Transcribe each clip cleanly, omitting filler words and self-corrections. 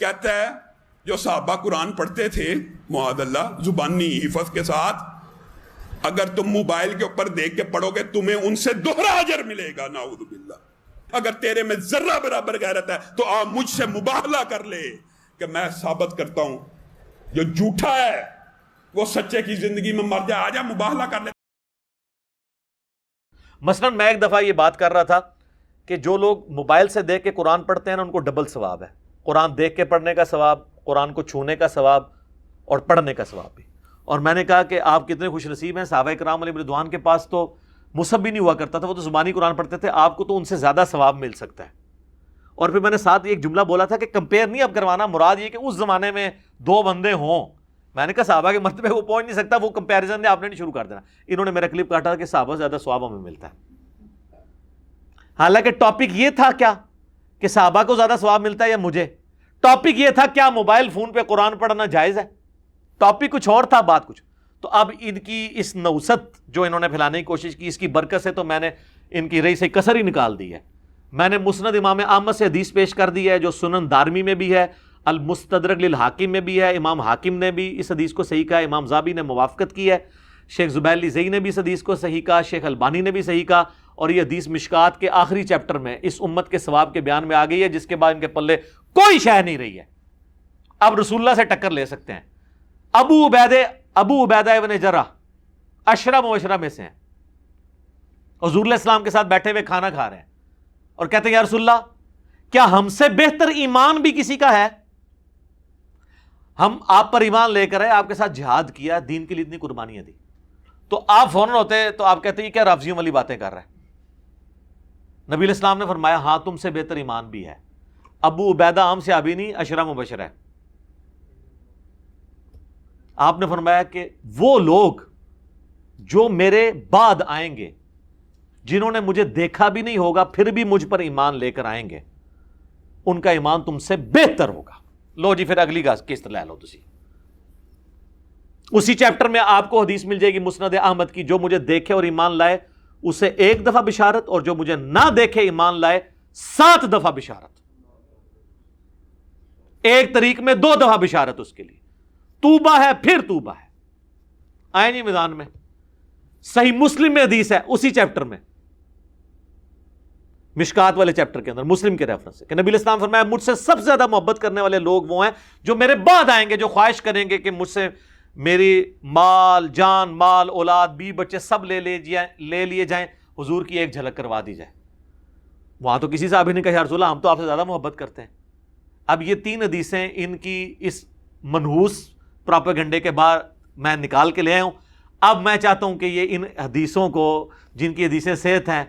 کہتا ہے جو صحابہ قرآن پڑھتے تھے معاذ اللہ زبانی حفظ کے ساتھ، اگر تم موبائل کے اوپر دیکھ کے پڑھو گے تمہیں ان سے دوہرا اجر ملے گا، نعوذ باللہ۔ اگر تیرے میں ذرہ برابر غیرت ہے تو آپ مجھ سے مباہلہ کر لے کہ میں ثابت کرتا ہوں جو جھوٹا ہے وہ سچے کی زندگی میں مر جائے، آجا مباہلہ کر لے۔ مثلاً میں ایک دفعہ یہ بات کر رہا تھا کہ جو لوگ موبائل سے دیکھ کے قرآن پڑھتے ہیں نا ان کو ڈبل ثواب ہے، قرآن دیکھ کے پڑھنے کا ثواب، قرآن کو چھونے کا ثواب اور پڑھنے کا ثواب بھی۔ اور میں نے کہا کہ آپ کتنے خوش نصیب ہیں، صحابہ کرام علیہ رضوان کے پاس تو مصحف بھی نہیں ہوا کرتا تھا، وہ تو زبانی قرآن پڑھتے تھے، آپ کو تو ان سے زیادہ ثواب مل سکتا ہے۔ اور پھر میں نے ساتھ ایک جملہ بولا تھا کہ کمپیئر نہیں اب کروانا، مراد یہ کہ اس زمانے میں دو بندے ہوں، میں نے کہا صحابہ کے مرتبے وہ پہنچ نہیں سکتا، وہ کمپیریزن آپ نے نہیں شروع کر دینا۔ انہوں نے میرا کلپ کاٹا کہ صحابہ سے زیادہ ثواب ہمیں ملتا ہے، حالانکہ ٹاپک یہ تھا کیا کہ صحابہ کو زیادہ ثواب ملتا ہے یا مجھے؟ ٹاپک یہ تھا کیا موبائل فون پہ قرآن پڑھنا جائز ہے؟ ٹاپک کچھ اور تھا، بات کچھ۔ تو اب ان کی اس نوست جو انہوں نے پھیلانے کی کوشش کی، اس کی برکت سے تو میں نے ان کی رئی سے کسر ہی نکال دی ہے۔ میں نے مسند امام احمد سے حدیث پیش کر دی ہے جو سنن دارمی میں بھی ہے، المستدرک للحاکم میں بھی ہے، امام حاکم نے بھی اس حدیث کو صحیح کہا، امام ذابی نے موافقت کی ہے، شیخ زبیر علی زئی نے بھی اس حدیث کو صحیح کہا، شیخ البانی نے بھی صحیح کہا، اور یہ حدیث مشکات کے آخری چیپٹر میں اس امت کے ثواب کے بیان میں آ گئی ہے، جس کے بعد ان کے پلے کوئی شے نہیں رہی ہے۔ اب رسول اللہ سے ٹکر لے سکتے ہیں۔ ابو عبیدہ ابن جرح عشرہ مبشرہ میں سے ہیں، حضور علیہ السلام کے ساتھ بیٹھے ہوئے کھانا کھا رہے ہیں اور کہتے ہیں یا رسول اللہ کیا ہم سے بہتر ایمان بھی کسی کا ہے؟ ہم آپ پر ایمان لے کر آئے، آپ کے ساتھ جہاد کیا، دین کے لیے اتنی قربانیاں دی، تو آپ فوراً ہوتے تو آپ کہتے ہیں کیا رافضیوں والی باتیں کر رہے ہیں؟ نبی علیہ السلام نے فرمایا ہاں تم سے بہتر ایمان بھی ہے۔ ابو عبیدہ عام صحابی نہیں، عشرہ مبشرہ ہے۔ آپ نے فرمایا کہ وہ لوگ جو میرے بعد آئیں گے، جنہوں نے مجھے دیکھا بھی نہیں ہوگا پھر بھی مجھ پر ایمان لے کر آئیں گے، ان کا ایمان تم سے بہتر ہوگا۔ لو جی پھر اگلی قسط لے لو تسی۔ اسی چیپٹر میں آپ کو حدیث مل جائے گی مسند احمد کی، جو مجھے دیکھے اور ایمان لائے اسے 1 دفعہ بشارت، اور جو مجھے نہ دیکھے ایمان لائے 7 دفعہ بشارت۔ ایک طریق میں 2 دفعہ بشارت اس کے لیے، توبہ ہے پھر توبہ ہے۔ آئیں جی میدان میں، صحیح مسلم میں حدیث ہے اسی چیپٹر میں، مشکات والے چیپٹر کے اندر مسلم کے ریفرنس سے، کہ نبی علیہ السلام فرمایا مجھ سے سب سے زیادہ محبت کرنے والے لوگ وہ ہیں جو میرے بعد آئیں گے، جو خواہش کریں گے کہ مجھ سے میری مال، جان، مال، اولاد، بی بچے سب لے لیے جائیں، حضور کی ایک جھلک کروا دی جائے۔ وہاں تو کسی صحابی نے کہا یا رسول اللہ ہم تو آپ سے زیادہ محبت کرتے ہیں۔ اب یہ 3 حدیثیں ان کی اس منحوس پراپیگنڈے کے بعد میں نکال کے لے آیا ہوں۔ اب میں چاہتا ہوں کہ یہ ان حدیثوں کو، جن کی حدیثیں صحت ہیں،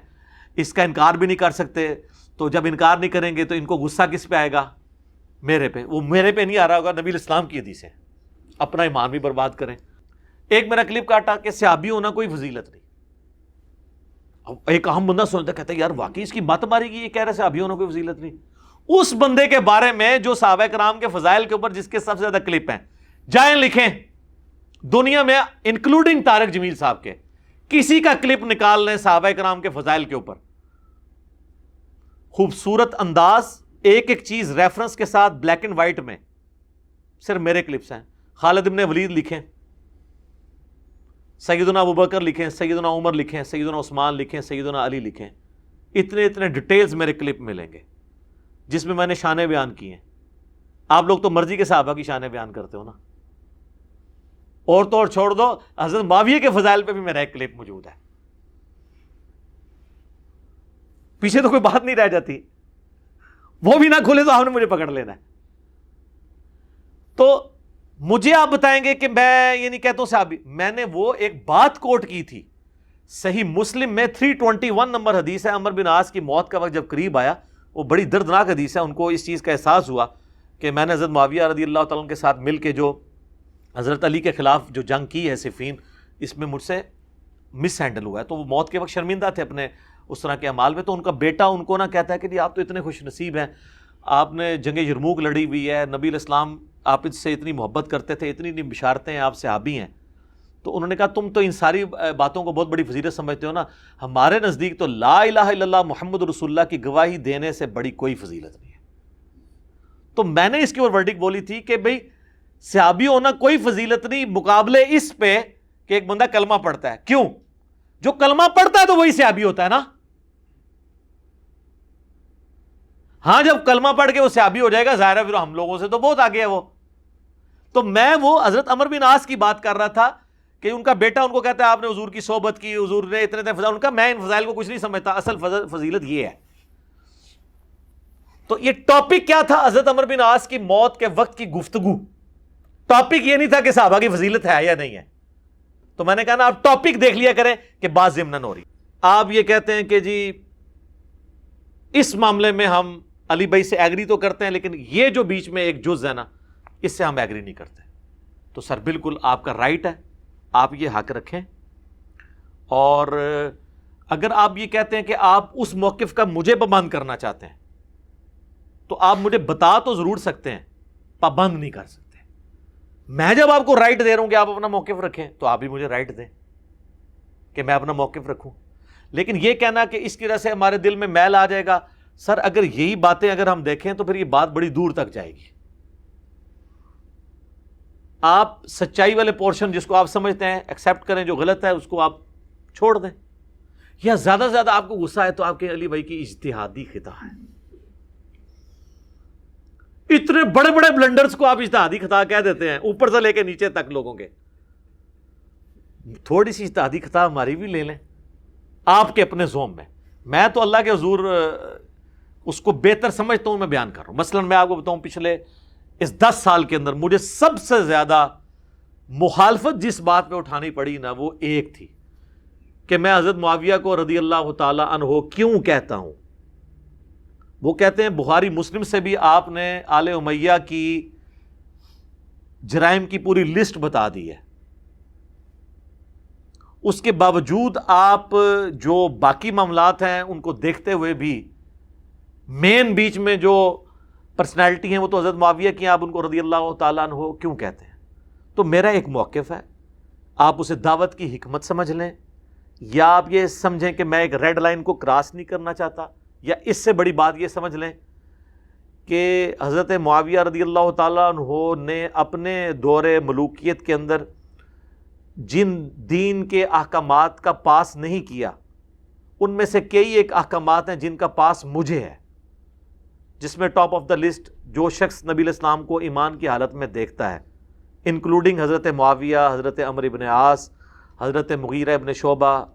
اس کا انکار بھی نہیں کر سکتے، تو جب انکار نہیں کریں گے تو ان کو غصہ کس پہ آئے گا؟ میرے پہ۔ وہ میرے پہ نہیں آ رہا ہوگا، نبی علیہ السلام کی حدیثیں، اپنا ایمان بھی برباد کریں۔ ایک میرا کلپ کاٹا کہ صحابی ہونا کوئی فضیلت نہیں۔ اب ایک عام بندہ سنتا کہتا ہے یار واقعی اس کی بات ماری گی، یہ کہہ رہے صحابی ہونا کوئی فضیلت نہیں۔ اس بندے کے بارے میں جو صحابہ کرام کے فضائل کے اوپر جس کے سب سے زیادہ کلپ ہیں، جائیں لکھیں دنیا میں انکلوڈنگ طارق جمیل صاحب کے، کسی کا کلپ نکال لیں صحابہ کرام کے فضائل کے اوپر، خوبصورت انداز، ایک ایک چیز ریفرنس کے ساتھ بلیک اینڈ وائٹ میں، صرف میرے کلپس ہیں۔ خالد ابن ولید لکھیں، سیدنا ابوبکر لکھیں، سیدنا عمر لکھیں، سیدنا عثمان لکھیں، سیدنا علی لکھیں، اتنے ڈیٹیلز میرے کلپ میں ملیں گے جس میں نے شانیں بیان کی ہیں۔ آپ لوگ تو مرضی کے صحابہ کی شانیں بیان کرتے ہو نا، اور تو اور چھوڑ دو، حضرت معاویہ کے فضائل پہ بھی میرا ایک کلپ موجود ہے، پیچھے تو کوئی بات نہیں رہ جاتی، وہ بھی نہ کھولے تو آپ نے مجھے پکڑ لینا ہے۔ تو مجھے آپ بتائیں گے کہ میں یہ نہیں کہتا ہوں صحابی، میں نے وہ ایک بات کوٹ کی تھی صحیح مسلم میں 321 نمبر حدیث ہے، عمر بن عاص کی موت کا وقت جب قریب آیا، وہ بڑی دردناک حدیث ہے، ان کو اس چیز کا احساس ہوا کہ میں نے حضرت معاویہ رضی اللہ تعالیٰ عنہ کے ساتھ مل کے جو حضرت علی کے خلاف جو جنگ کی ہے صفین، اس میں مجھ سے مس ہینڈل ہوا ہے، تو وہ موت کے وقت شرمندہ تھے اپنے اس طرح کے اعمال میں۔ تو ان کا بیٹا ان کو نہ کہتا ہے کہ جی آپ تو اتنے خوش نصیب ہیں، آپ نے جنگ یرموک لڑی ہوئی ہے، نبی علیہ السلام آپ اس سے اتنی محبت کرتے تھے، اتنی بشارتیں ہیں، آپ صحابی ہیں۔ تو انہوں نے کہا تم تو ان ساری باتوں کو بہت بڑی فضیلت سمجھتے ہو نا، ہمارے نزدیک تو لا الہ الا اللہ محمد رسول اللہ کی گواہی دینے سے بڑی کوئی فضیلت نہیں ہے۔ تو میں نے اس کے اوپر ورڈکٹ بولی تھی کہ بھئی صحابی ہونا کوئی فضیلت نہیں مقابلے اس پہ کہ ایک بندہ کلمہ پڑھتا ہے. کیوں؟ جو کلمہ پڑھتا ہے تو وہی صحابی ہوتا ہے نا. ہاں جب کلمہ پڑھ کے وہ صحابی ہو جائے گا ظاہر ہے پھر ہم لوگوں سے تو بہت آگے ہے وہ. تو میں وہ حضرت عمر بن عاص کی بات کر رہا تھا کہ ان کا بیٹا ان کو کہتا ہے آپ نے حضور کی صحبت کی, حضور نے اتنے فضائل, ان کا میں ان فضائل کو کچھ نہیں سمجھتا, اصل فضیلت یہ ہے. تو یہ ٹاپک کیا تھا؟ حضرت عمر بن عاص کی موت کے وقت کی گفتگو. ٹاپک یہ نہیں تھا کہ صحابہ کی فضیلت ہے یا نہیں ہے. تو میں نے کہا نا آپ ٹاپک دیکھ لیا کریں کہ بات ضمناً ہو رہی. آپ یہ کہتے ہیں کہ جی اس معاملے میں ہم علی بھائی سے ایگری تو کرتے ہیں لیکن یہ جو بیچ میں ایک جز ہے نا اس سے ہم ایگری نہیں کرتے. تو سر بالکل آپ کا رائٹ ہے, آپ یہ حق رکھیں. اور اگر آپ یہ کہتے ہیں کہ آپ اس موقف کا مجھے پابند کرنا چاہتے ہیں تو آپ مجھے بتا تو ضرور سکتے ہیں, پابند نہیں کر سکتے. میں جب آپ کو رائٹ دے رہا ہوں کہ آپ اپنا موقف رکھیں تو آپ بھی مجھے رائٹ دیں کہ میں اپنا موقف رکھوں. لیکن یہ کہنا کہ اس کی وجہ سے ہمارے دل میں میل آ جائے گا, سر اگر یہی باتیں اگر ہم دیکھیں تو پھر یہ بات بڑی دور تک جائے گی. آپ سچائی والے پورشن جس کو آپ سمجھتے ہیں ایکسیپٹ کریں, جو غلط ہے اس کو آپ چھوڑ دیں. یا زیادہ سے زیادہ آپ کو غصہ ہے تو آپ کے علی بھائی کی اجتہادی خطا ہے. اتنے بڑے بڑے بلنڈرز کو آپ اجتہادی خطا کہہ دیتے ہیں, اوپر سے لے کے نیچے تک لوگوں کے. تھوڑی سی اجتہادی خطا ہماری بھی لے لیں آپ کے اپنے زوم میں. میں تو اللہ کے حضور اس کو بہتر سمجھتا ہوں, میں بیان کر رہا ہوں. مثلا میں آپ کو بتاؤں پچھلے اس 10 سال کے اندر مجھے سب سے زیادہ مخالفت جس بات پہ اٹھانی پڑی نا وہ ایک تھی کہ میں حضرت معاویہ کو رضی اللہ تعالی عنہ کیوں کہتا ہوں. وہ کہتے ہیں بخاری مسلم سے بھی آپ نے آل امیہ کی جرائم کی پوری لسٹ بتا دی ہے, اس کے باوجود آپ جو باقی معاملات ہیں ان کو دیکھتے ہوئے بھی مین بیچ میں جو پرسنالٹی ہیں وہ تو حضرت معاویہ کی, آپ ان کو رضی اللہ تعالیٰ عنہ کیوں کہتے ہیں. تو میرا ایک موقف ہے, آپ اسے دعوت کی حکمت سمجھ لیں یا آپ یہ سمجھیں کہ میں ایک ریڈ لائن کو کراس نہیں کرنا چاہتا, یا اس سے بڑی بات یہ سمجھ لیں کہ حضرت معاویہ رضی اللہ تعالیٰ عنہ نے اپنے دور ملوکیت کے اندر جن دین کے احکامات کا پاس نہیں کیا ان میں سے کئی ایک احکامات ہیں جن کا پاس مجھے ہے, جس میں ٹاپ آف دا لسٹ جو شخص نبی علیہ السلام کو ایمان کی حالت میں دیکھتا ہے, انکلوڈنگ حضرت معاویہ, حضرت عمر بن عاص, حضرت مغیرہ بن شعبہ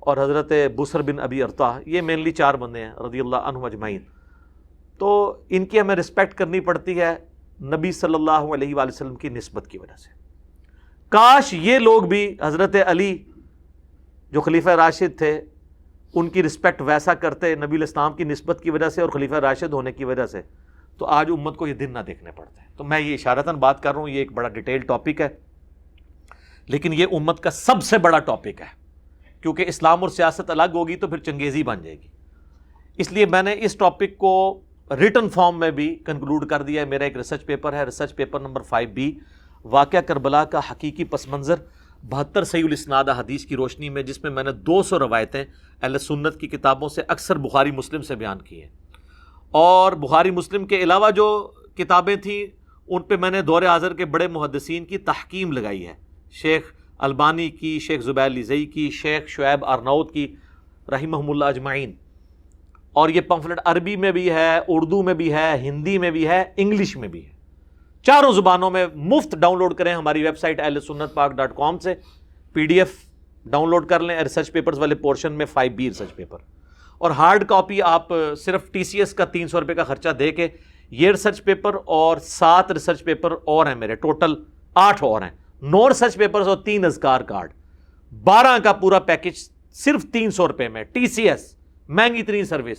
اور حضرت بصر بن ابی ارطاح. یہ مینلی 4 بندے ہیں رضی اللہ عنہم اجمعین. تو ان کی ہمیں رسپیکٹ کرنی پڑتی ہے نبی صلی اللہ علیہ وآلہ وسلم کی نسبت کی وجہ سے. کاش یہ لوگ بھی حضرت علی جو خلیفہ راشد تھے ان کی رسپیکٹ ویسا کرتے نبی علیہ السلام کی نسبت کی وجہ سے اور خلیفہ راشد ہونے کی وجہ سے, تو آج امت کو یہ دن نہ دیکھنے پڑتے ہیں. تو میں یہ اشارتاً بات کر رہا ہوں, یہ ایک بڑا ڈیٹیل ٹاپک ہے لیکن یہ امت کا سب سے بڑا ٹاپک ہے, کیونکہ اسلام اور سیاست الگ ہوگی تو پھر چنگیزی بن جائے گی. اس لیے میں نے اس ٹاپک کو ریٹن فارم میں بھی کنکلوڈ کر دیا ہے. میرا ایک ریسرچ پیپر ہے, ریسرچ پیپر نمبر 5B, واقعہ کربلا کا حقیقی پس منظر 72 صحیح الاسناد حدیث کی روشنی میں, جس میں میں نے 200 روایتیں اہل سنت کی کتابوں سے اکثر بخاری مسلم سے بیان کی ہیں. اور بخاری مسلم کے علاوہ جو کتابیں تھیں ان پہ میں نے دور حاضر کے بڑے محدثین کی تحکیم لگائی ہے, شیخ البانی کی, شیخ زبیر لیزئی کی, شیخ شعیب ارناؤت کی رحمہم اللہ اجمعین. اور یہ پمفلٹ عربی میں بھی ہے, اردو میں بھی ہے, ہندی میں بھی ہے, انگلش میں بھی ہے, 4 زبانوں میں مفت ڈاؤن لوڈ کریں ہماری ویب سائٹ ahlsunnatpak.com سے. PDF ڈاؤن لوڈ کر لیں ریسرچ پیپرز والے پورشن میں 5B ریسرچ پیپر, اور ہارڈ کاپی آپ صرف TCS کا 300 روپے کا خرچہ دے کے یہ ریسرچ پیپر اور 7 ریسرچ پیپر اور ہیں میرے, ٹوٹل 8 اور ہیں, 9 ریسرچ پیپرز اور 3 اذکار کارڈ, 12 کا پورا پیکج صرف 300 روپے میں. TCS مہنگی ترین سروس,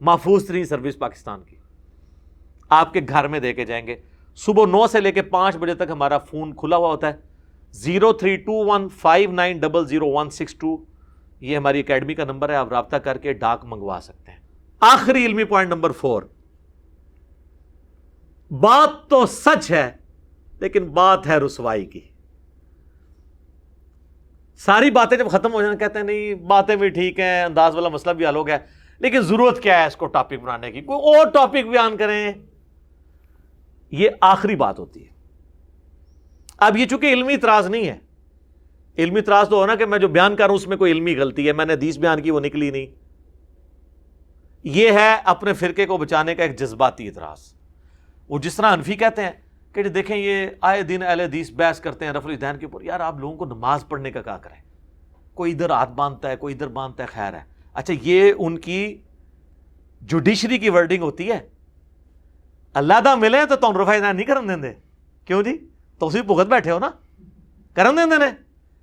محفوظ ترین سروس پاکستان کی, آپ کے گھر میں دے کے جائیں گے. صبح 9 سے لے کے 5 بجے تک ہمارا فون کھلا ہوا ہوتا ہے. 0321590162 یہ ہماری اکیڈمی کا نمبر ہے, آپ رابطہ کر کے ڈاک منگوا سکتے ہیں. آخری علمی پوائنٹ نمبر 4, بات تو سچ ہے لیکن بات ہے رسوائی کی. ساری باتیں جب ختم ہو جائیں کہتے ہیں نہیں باتیں بھی ٹھیک ہیں, انداز والا مسئلہ بھی حل ہو گیا, لیکن ضرورت کیا ہے اس کو ٹاپک بنانے کی, کوئی اور ٹاپک بیان کریں. یہ آخری بات ہوتی ہے. اب یہ چونکہ علمی اعتراض نہیں ہے، علمی اعتراض تو ہونا کہ میں جو بیان کر رہا ہوں اس میں کوئی علمی غلطی ہے، میں نے حدیث بیان کی وہ نکلی نہیں. یہ ہے اپنے فرقے کو بچانے کا ایک جذباتی اعتراض. وہ جس طرح حنفی کہتے ہیں کہ دیکھیں یہ آئے دن اہل حدیث بحث کرتے ہیں رفع الیدین کے اوپر. یار آپ لوگوں کو نماز پڑھنے کا کیا کریں، کوئی ادھر ہاتھ باندھتا ہے کوئی ادھر باندھتا ہے، خیر ہے. اچھا یہ ان کی جوڈیشری کی ورڈنگ ہوتی ہے. علیحدہ ملے تو تم رفع الیدین نہیں کرن دیں. کیوں جی؟ تو اسی بھگت بیٹھے ہو نا، کرن دیں نے.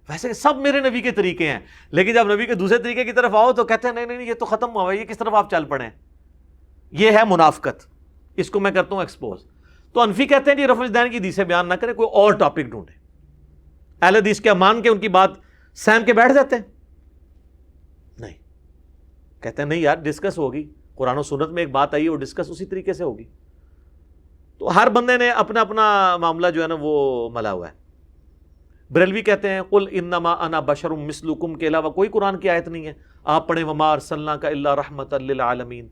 ویسے سب میرے نبی کے طریقے ہیں، لیکن جب نبی کے دوسرے طریقے کی طرف آؤ تو کہتے ہیں نہیں یہ تو ختم ہوا، یہ کس طرف آپ چل پڑے. یہ ہے منافقت، اس کو میں کرتا ہوں ایکسپوز. تو حنفی کہتے ہیں جی رفع الیدین کی حدیثیں بیان نہ کریں، کوئی اور ٹاپک ڈھونڈیں. اہل حدیث کے مان کے ان کی بات سہم کے بیٹھ جاتے ہیں. نہیں، کہتے ہیں نہیں یار ڈسکس ہوگی، قرآن و سنت میں ایک بات آئی ہے وہ ڈسکس اسی طریقے سے ہوگی. تو ہر بندے نے اپنا اپنا معاملہ جو ہے نا وہ ملا ہوا ہے. بریلوی کہتے ہیں قل انما انا بشر مثلکم کے علاوہ کوئی قرآن کی آیت نہیں ہے. آپ پڑھیں وما ارسلناک الا رحمۃ للعالمین.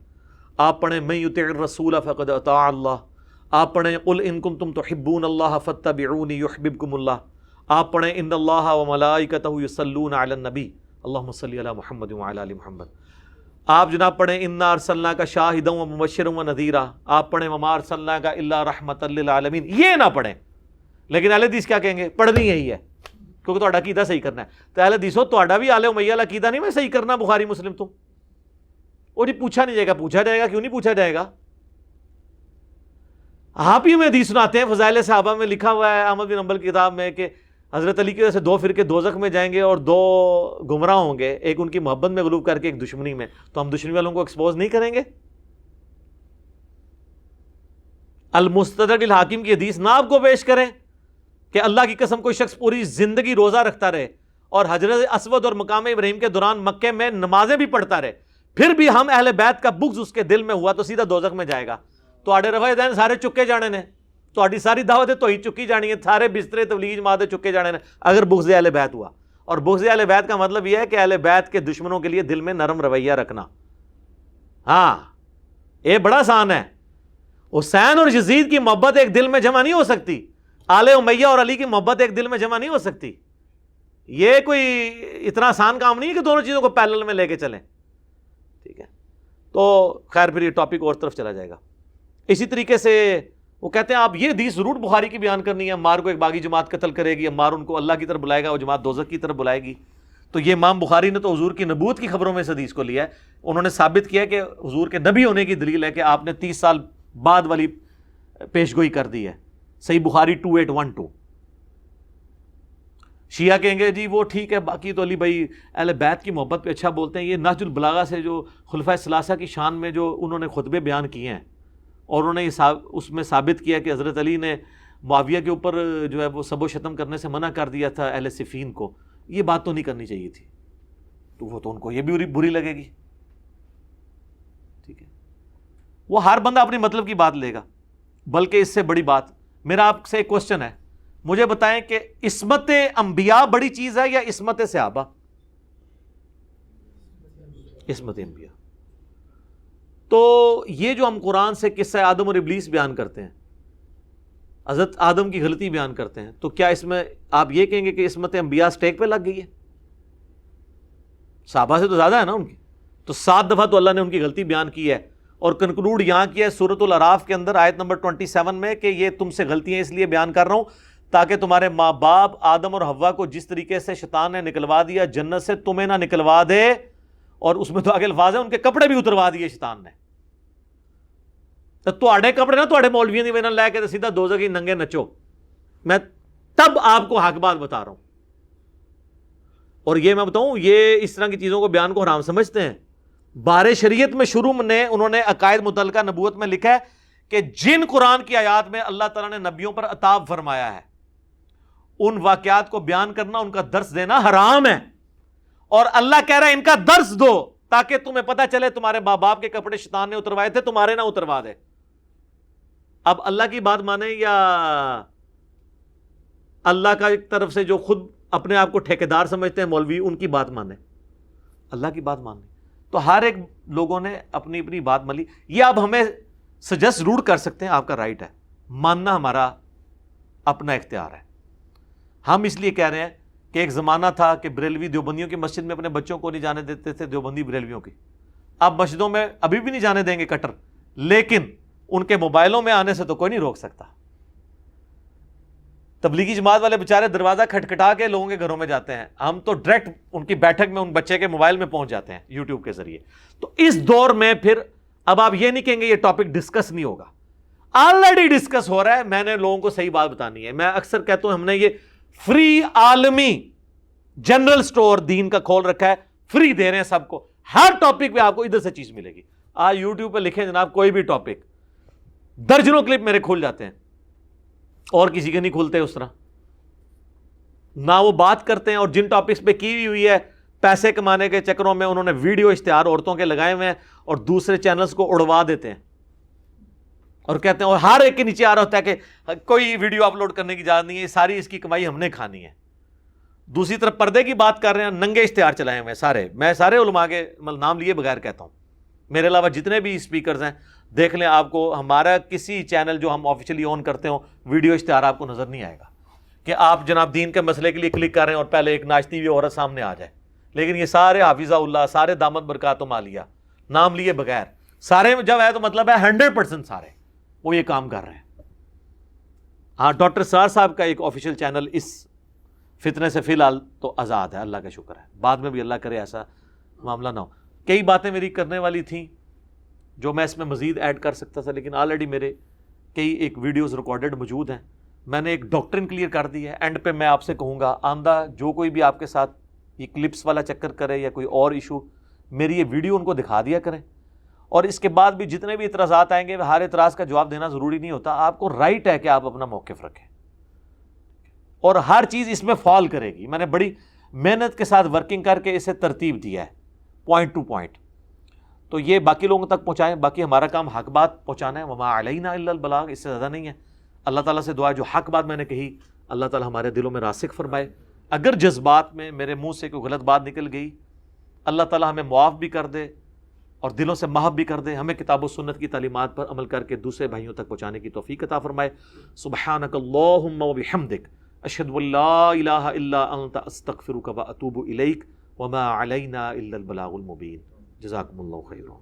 آپ پڑھیں من یطع الرسول فقد اطاع اللہ. آپ پڑھیں قل ان کنتم تحبون اللہ فاتبعونی یحببکم اللہ. آپ پڑھیں ان اللہ وملائکتہ یصلون علی النبی اللہم صلی علی محمد وعلی آل محمد. آپ جناب پڑھیں انا ارسلناک شاہدا ومبشرا ونذیرا. آپ پڑھیں وما ارسلناک الا رحمۃ للعالمین. یہ نہ پڑھیں. لیکن اہل حدیث کیا کہیں گے؟ پڑھنی یہی ہے کیونکہ تہاڈا عقیدہ صحیح کرنا ہے. تو اہل حدیثو تہاڈا بھی آل امیہ والا عقیدہ نہیں میں صحیح کرنا بخاری مسلم تو. وہ جی پوچھا نہیں جائے گا. پوچھا جائے گا کیوں نہیں پوچھا جائے گا؟ آپ ہی میں حدیث سناتے ہیں. فضائل صحابہ میں لکھا ہوا ہے احمد بن حنبل کی کتاب میں کہ حضرت علی کی وجہ سے 2 فرقے دوزخ میں جائیں گے اور 2 گمراہ ہوں گے، ایک ان کی محبت میں غلوب کر کے ایک دشمنی میں. تو ہم دشمنی والوں کو ایکسپوز نہیں کریں گے؟ المستدرک الحاکم کی حدیث نہ آپ کو پیش کریں کہ اللہ کی قسم کوئی شخص پوری زندگی روزہ رکھتا رہے اور حجر اسود اور مقام ابراہیم کے دوران مکے میں نمازیں بھی پڑھتا رہے، پھر بھی ہم اہل بیت کا بغض اس کے دل میں ہوا تو سیدھا دوزخ میں جائے گا. تو آڑے رفع الیدین سارے چکے جانے نے، تو آڑی ساری دعوتیں تو ہی چکی جانی ہے، سارے بسترے تبلیغ جماعتیں چکے جانے نے اگر بغض اہل بیت ہوا. اور بغض اہل بیت کا مطلب یہ ہے کہ اہل بیت کے دشمنوں کے لیے دل میں نرم رویہ رکھنا. ہاں یہ بڑا آسان ہے. حسین اور یزید کی محبت ایک دل میں جمع نہیں ہو سکتی، آل امیہ اور علی کی محبت ایک دل میں جمع نہیں ہو سکتی. یہ کوئی اتنا آسان کام نہیں ہے کہ دونوں چیزوں کو پیرلل میں لے کے چلیں. ٹھیک ہے، تو خیر پھر یہ ٹاپک اور طرف چلا جائے گا. اسی طریقے سے وہ کہتے ہیں آپ یہ حدیث ضرور بخاری کی بیان کرنی ہے، عمار کو ایک باغی جماعت قتل کرے گی، عمار ان کو اللہ کی طرف بلائے گا، وہ جماعت دوزخ کی طرف بلائے گی. تو یہ امام بخاری نے تو حضور کی نبوت کی خبروں میں اس حدیث کو لیا ہے. انہوں نے ثابت کیا کہ حضور کے نبی ہونے کی دلیل ہے کہ آپ نے 30 سال بعد والی پیشگوئی کر دی ہے. صحیح بخاری 2812. شیعہ کہیں گے جی وہ ٹھیک ہے، باقی تو علی بھائی اہل بیت کی محبت پہ اچھا بولتے ہیں. یہ نہج البلاغہ سے جو خلفائے ثلاثہ کی شان میں جو انہوں نے خطبے بیان کیے ہیں اور انہوں نے اس میں ثابت کیا کہ حضرت علی نے معاویہ کے اوپر جو ہے وہ سب و شتم کرنے سے منع کر دیا تھا اہل صفین کو. یہ بات تو نہیں کرنی چاہیے تھی. تو وہ تو ان کو یہ بھی بری لگے گی. ٹھیک ہے، وہ ہر بندہ اپنی مطلب کی بات لے گا. بلکہ اس سے بڑی بات میرا آپ سے ایک کوسچن ہے، مجھے بتائیں کہ عصمت انبیاء بڑی چیز ہے یا عصمت صحابہ؟ عصمت انبیاء. تو یہ جو ہم قرآن سے قصہ آدم اور ابلیس بیان کرتے ہیں، حضرت آدم کی غلطی بیان کرتے ہیں، تو کیا اس میں آپ یہ کہیں گے کہ عصمت انبیاء سٹیک پہ لگ گئی ہے؟ صحابہ سے تو زیادہ ہے نا ان کی. تو 7 دفعہ تو اللہ نے ان کی غلطی بیان کی ہے اور کنکلوڈ یہاں کیا ہے سورۃ الاعراف کے اندر آیت نمبر 27 میں کہ یہ تم سے غلطیاں اس لیے بیان کر رہا ہوں تاکہ تمہارے ماں باپ آدم اور حوا کو جس طریقے سے شیطان نے نکلوا دیا جنت سے تمہیں نہ نکلوا دے. اور اس میں تو آگے الفاظ ہیں ان کے کپڑے بھی اتروا دیے شیطان نے. تو آڑے کپڑے نہ تو مولویوں دی وجہ لے کے سیدھا دوزخ ننگے نچو. میں تب آپ کو حق بات بتا رہا ہوں. اور یہ میں بتاؤں یہ اس طرح کی چیزوں کو بیان کو حرام سمجھتے ہیں. بارے شریعت میں شروع میں انہوں نے عقائد متعلقہ نبوت میں لکھا ہے کہ جن قرآن کی آیات میں اللہ تعالیٰ نے نبیوں پر عتاب فرمایا ہے ان واقعات کو بیان کرنا، ان کا درس دینا حرام ہے. اور اللہ کہہ رہا ہے ان کا درس دو تاکہ تمہیں پتہ چلے تمہارے ماں باپ کے کپڑے شیطان نے اتروائے تھے، تمہارے نہ اتروا دے. اب اللہ کی بات مانیں یا اللہ کا ایک طرف سے جو خود اپنے آپ کو ٹھیکیدار سمجھتے ہیں مولوی، ان کی بات مانیں؟ اللہ کی بات مانیں. تو ہر ایک لوگوں نے اپنی اپنی بات مانی. یہ آپ ہمیں سجیسٹ ضرور کر سکتے ہیں، آپ کا رائٹ ہے، ماننا ہمارا اپنا اختیار ہے. ہم اس لیے کہہ رہے ہیں کہ ایک زمانہ تھا کہ بریلوی دیوبندیوں کی مسجد میں اپنے بچوں کو نہیں جانے دیتے تھے، دیوبندی بریلویوں کی. اب مسجدوں میں ابھی بھی نہیں جانے دیں گے کٹر، لیکن ان کے موبائلوں میں آنے سے تو کوئی نہیں روک سکتا. تبلیغی جماعت والے بیچارے دروازہ کھٹکھٹا کے لوگوں کے گھروں میں جاتے ہیں، ہم تو ڈائریکٹ ان کی بیٹھک میں ان بچے کے موبائل میں پہنچ جاتے ہیں یوٹیوب کے ذریعے. تو اس دور میں پھر اب آپ یہ نہیں کہیں گے یہ ٹاپک ڈسکس نہیں ہوگا، آلریڈی ڈسکس ہو رہا ہے. میں نے لوگوں کو صحیح بات بتانی ہے. میں اکثر کہتا ہوں ہم نے یہ فری عالمی جنرل سٹور دین کا کھول رکھا ہے، فری دے رہے ہیں سب کو، ہر ٹاپک پہ آپ کو ادھر سے چیز ملے گی. آج یوٹیوب پہ لکھیں جناب کوئی بھی ٹاپک، درجنوں کلپ میرے کھل جاتے ہیں اور کسی کے نہیں کھلتے اس طرح. نہ وہ بات کرتے ہیں، اور جن ٹاپکس پہ کی ہوئی ہے پیسے کمانے کے چکروں میں انہوں نے ویڈیو اشتہار عورتوں کے لگائے ہوئے ہیں اور دوسرے چینلز کو اڑوا دیتے ہیں اور کہتے ہیں، اور ہر ایک کے نیچے آ رہا ہوتا ہے کہ کوئی ویڈیو اپلوڈ کرنے کی اجازت نہیں ہے، ساری اس کی کمائی ہم نے کھانی ہے. دوسری طرف پردے کی بات کر رہے ہیں، ننگے اشتہار چلائے ہوئے سارے. میں سارے علماء کے نام لیے بغیر کہتا ہوں، میرے علاوہ جتنے بھی اسپیکرز ہیں دیکھ لیں، آپ کو ہمارا کسی چینل جو ہم آفیشلی آن کرتے ہوں ویڈیو اشتہار آپ کو نظر نہیں آئے گا کہ آپ جناب دین کے مسئلے کے لیے کلک کر رہے ہیں اور پہلے ایک ناچتی ہوئی عورت سامنے آ جائے. لیکن یہ سارے حافظہ اللہ، سارے دامت برکاتہم عالیہ نام لیے بغیر سارے جب ہے تو مطلب ہے 100% سارے وہ یہ کام کر رہے ہیں. ہاں ڈاکٹر سار صاحب کا ایک آفیشیل چینل اس فتنے سے فی الحال تو آزاد ہے، اللہ کا شکر ہے. بعد میں بھی اللہ کرے ایسا معاملہ نہ ہو. کئی باتیں میری کرنے والی تھیں جو میں اس میں مزید ایڈ کر سکتا تھا، لیکن آلریڈی میرے کئی ایک ویڈیوز ریکارڈڈ موجود ہیں. میں نے ایک ڈاکٹرن کلیئر کر دی ہے. اینڈ پہ میں آپ سے کہوں گا آندہ جو کوئی بھی آپ کے ساتھ یہ کلپس والا چکر کرے یا کوئی اور ایشو، میری یہ ویڈیو ان کو دکھا دیا کریں. اور اس کے بعد بھی جتنے بھی اعتراضات آئیں گے ہر اعتراض کا جواب دینا ضروری نہیں ہوتا. آپ کو رائٹ ہے کہ آپ اپنا موقف رکھیں اور ہر چیز اس میں فال کرے گی. میں نے بڑی محنت کے ساتھ ورکنگ کر کے اسے ترتیب دیا ہے پوائنٹ ٹو پوائنٹ. تو یہ باقی لوگوں تک پہنچائیں. باقی ہمارا کام حق بات پہنچانا ہے، وما علینا الا البلاغ، اس سے زیادہ نہیں ہے. اللہ تعالیٰ سے دعا ہے جو حق بات میں نے کہی اللہ تعالیٰ ہمارے دلوں میں راسخ فرمائے. اگر جذبات میں میرے منہ سے کوئی غلط بات نکل گئی اللہ تعالیٰ ہمیں معاف بھی کر دے اور دلوں سے محب بھی کر دے. ہمیں کتاب و سنت کی تعلیمات پر عمل کر کے دوسرے بھائیوں تک پہنچانے کی توفیق عطا فرمائے. سبحانک اللہم و بحمدک اشہد ان لا الہ الا انت استغفرک و اتوب الیک وما علینا الا البلاغ المبین. جزاکم اللہ خیرا.